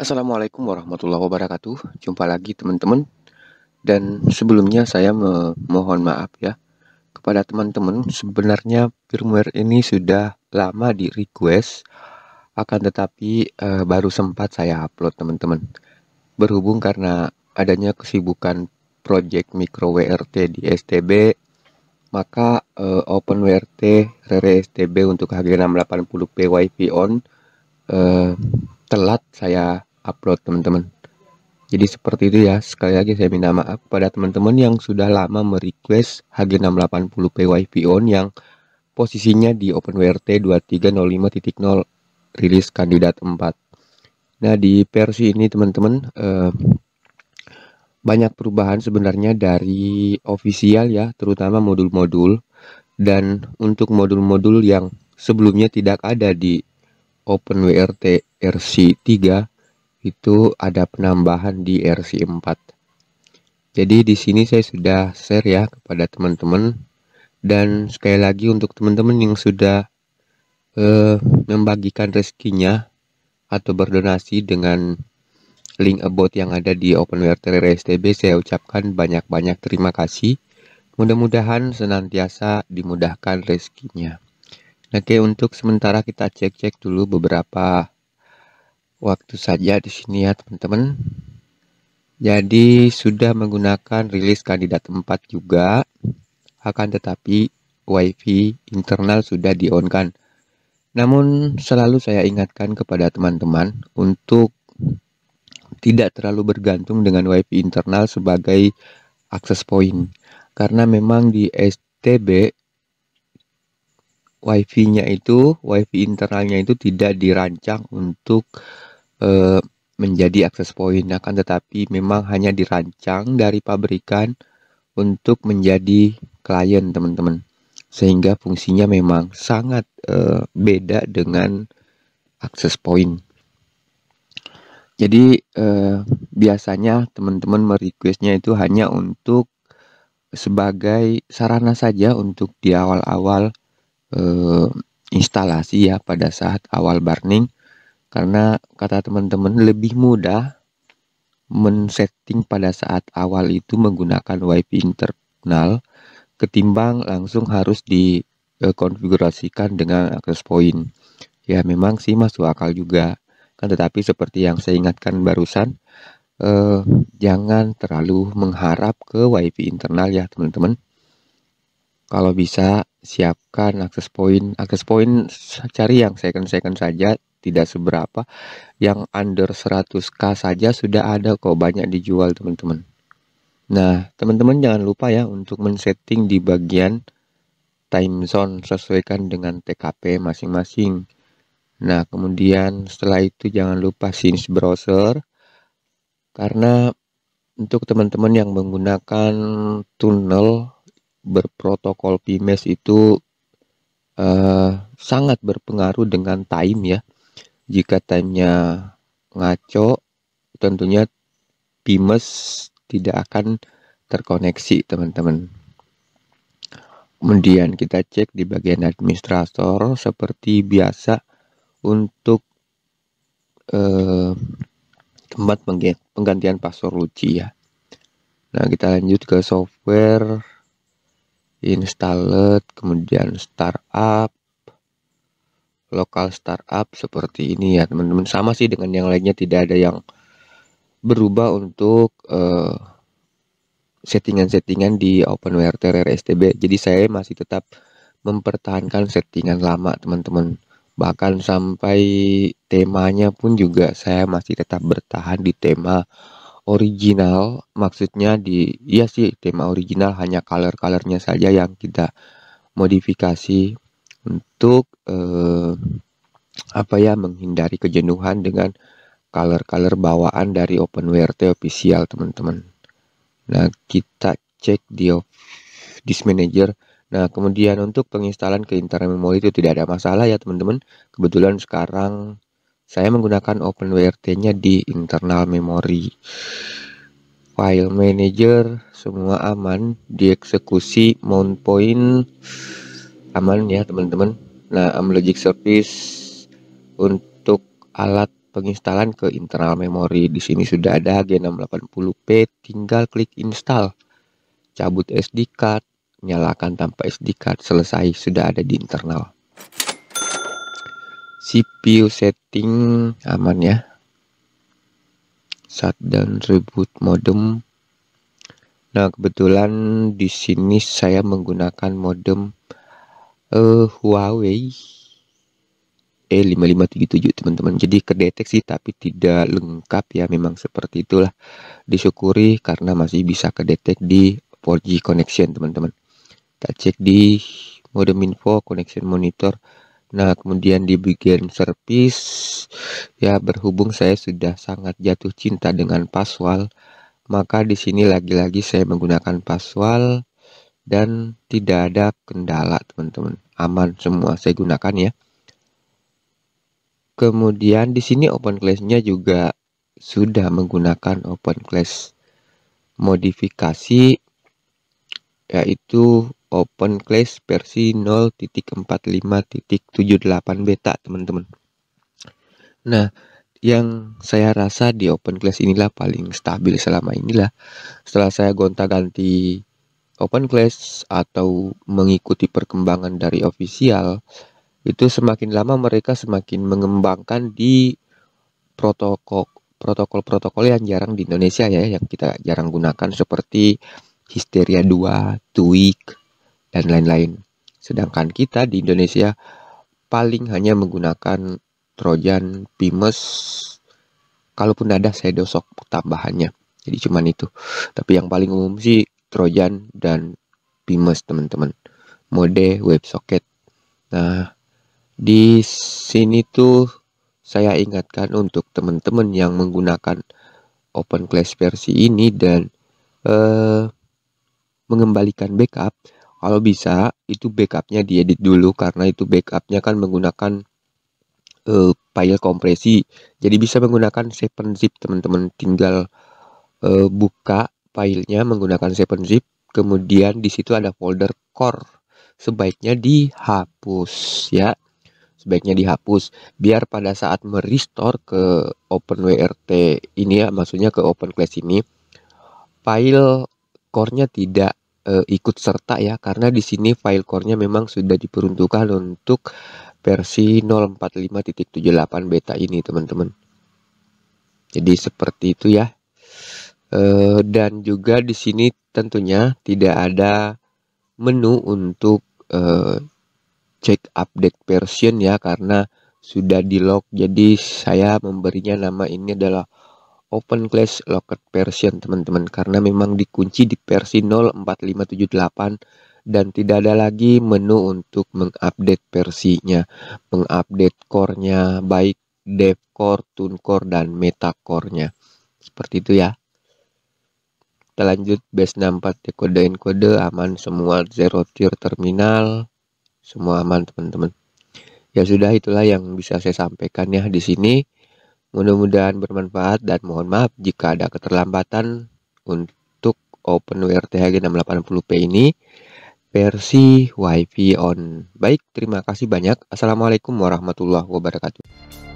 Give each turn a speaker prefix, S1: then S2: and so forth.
S1: Assalamualaikum warahmatullahi wabarakatuh. Jumpa lagi teman-teman. Dan sebelumnya saya mohon maaf ya kepada teman-teman. Sebenarnya firmware ini sudah lama di request, akan tetapi baru sempat saya upload teman-teman. Berhubung karena adanya kesibukan project micro WRT di STB, maka OpenWRT Rere STB untuk HG680P Wi-Fi on telat saya upload teman-teman. Jadi seperti itu ya. Sekali lagi saya minta maaf kepada teman-teman yang sudah lama merequest HG680P Wi-Fi on yang posisinya di OpenWRT 2305.0 rilis kandidat 4. Nah, di versi ini teman-teman banyak perubahan sebenarnya dari official ya, terutama modul-modul. Dan untuk modul-modul yang sebelumnya tidak ada di OpenWRT RC3 itu ada penambahan di RC4. Jadi di sini saya sudah share ya kepada teman-teman, dan sekali lagi untuk teman-teman yang sudah membagikan rezekinya atau berdonasi dengan link about yang ada di OpenWRT STB, saya ucapkan banyak-banyak terima kasih. Mudah-mudahan senantiasa dimudahkan rezekinya. Oke, untuk sementara kita cek-cek dulu beberapa waktu saja di sini ya teman-teman. Jadi sudah menggunakan rilis kandidat 4 juga, akan tetapi WiFi internal sudah di-on-kan. Namun selalu saya ingatkan kepada teman-teman untuk tidak terlalu bergantung dengan WiFi internal sebagai akses point. Karena memang di STB WiFi internalnya itu tidak dirancang untuk menjadi akses point, akan tetapi memang hanya dirancang dari pabrikan untuk menjadi klien teman-teman, sehingga fungsinya memang sangat beda dengan akses point. Jadi biasanya teman-teman merequestnya itu hanya untuk sebagai sarana saja untuk di awal-awal instalasi ya, pada saat awal burning. Karena kata teman-teman lebih mudah men-setting pada saat awal itu menggunakan WiFi internal ketimbang langsung harus dikonfigurasikan dengan access point. Ya memang sih masuk akal juga. Kan tetapi seperti yang saya ingatkan barusan, jangan terlalu mengharap ke WiFi internal ya teman-teman. Kalau bisa siapkan access point. Access point cari yang second saja, tidak seberapa. Yang under 100k saja sudah ada kok, banyak dijual teman-teman. Nah, teman-teman jangan lupa ya untuk men-setting di bagian time zone, sesuaikan dengan TKP masing-masing. Nah, kemudian setelah itu jangan lupa scenes browser, karena untuk teman-teman yang menggunakan tunnel berprotokol PMES itu sangat berpengaruh dengan time ya. Jika timenya ngaco, tentunya PMES tidak akan terkoneksi teman-teman. Kemudian kita cek di bagian administrator seperti biasa untuk tempat penggantian password Luci ya. Nah, kita lanjut ke software, installed, kemudian startup, lokal startup seperti ini ya teman-teman. Sama sih dengan yang lainnya, tidak ada yang berubah untuk settingan-settingan di OpenWRT STB. Jadi saya masih tetap mempertahankan settingan lama teman-teman. Bahkan sampai temanya pun juga saya masih tetap bertahan di tema original. Maksudnya iya sih tema original, hanya color-colornya saja yang kita modifikasi untuk menghindari kejenuhan dengan color-color bawaan dari OpenWRT official teman-teman. Nah, kita cek di disk manager. Nah, kemudian untuk penginstalan ke internal memori itu tidak ada masalah ya teman-teman. Kebetulan sekarang saya menggunakan OpenWRT-nya di internal memori. File manager semua aman, dieksekusi, mount point aman ya teman-teman. Nah, Amlogic service untuk alat penginstalan ke internal memori. Di sini sudah ada G680P, tinggal klik install. Cabut SD card, nyalakan tanpa SD card, selesai, sudah ada di internal. CPU setting aman ya. Shutdown, reboot modem. Nah, kebetulan di sini saya menggunakan modem Huawei E5577 teman-teman. Jadi kedeteksi tapi tidak lengkap ya, memang seperti itulah. Disyukuri karena masih bisa kedetek di 4G connection teman-teman. Kita cek di modem info, connection monitor. Nah, kemudian di bagian service ya, berhubung saya sudah sangat jatuh cinta dengan Paswal, maka di sini lagi-lagi saya menggunakan Paswal dan tidak ada kendala teman-teman. Aman semua saya gunakan ya. Kemudian di sini OpenClass-nya juga sudah menggunakan OpenClass modifikasi, yaitu OpenClass versi 0.45.78 beta teman-teman. Nah, yang saya rasa di OpenClass inilah paling stabil selama inilah. Setelah saya gonta-ganti OpenClass atau mengikuti perkembangan dari official, itu semakin lama mereka semakin mengembangkan di protokol-protokol yang jarang di Indonesia ya, yang kita jarang gunakan seperti Hysteria 2, Tweak, dan lain-lain. Sedangkan kita di Indonesia paling hanya menggunakan Trojan, Pimes, kalaupun ada Shadowsock tambahannya. Jadi cuman itu. Tapi yang paling umum sih Trojan dan Pimes teman-teman. Mode WebSocket. Nah, di sini tuh saya ingatkan untuk teman-teman yang menggunakan OpenClass versi ini dan mengembalikan backup, kalau bisa itu backupnya diedit dulu, karena itu backupnya kan menggunakan file kompresi. Jadi bisa menggunakan 7-zip teman-teman, tinggal buka filenya menggunakan 7-zip, kemudian di situ ada folder core, sebaiknya dihapus ya. Sebaiknya dihapus biar pada saat merestore ke OpenWRT ini ya, maksudnya ke OpenClass ini, file core-nya tidak ikut serta ya, karena di sini file core-nya memang sudah diperuntukkan untuk versi 0.45.78 beta ini teman-teman. Jadi seperti itu ya. Dan juga di sini tentunya tidak ada menu untuk cek update version ya, karena sudah di lock. Jadi saya memberinya nama ini adalah OpenClass Locked Version teman-teman, karena memang dikunci di versi 0.4578 dan tidak ada lagi menu untuk mengupdate versinya, mengupdate core-nya, baik dev core, tune core, dan meta core-nya. Seperti itu ya. Kita lanjut base 64 dekode encode aman semua, zero tier terminal semua aman teman-teman. Ya sudah, itulah yang bisa saya sampaikan ya di sini. Mudah-mudahan bermanfaat dan mohon maaf jika ada keterlambatan untuk OpenWRT G680P ini versi WiFi on. Baik, terima kasih banyak. Assalamualaikum warahmatullahi wabarakatuh.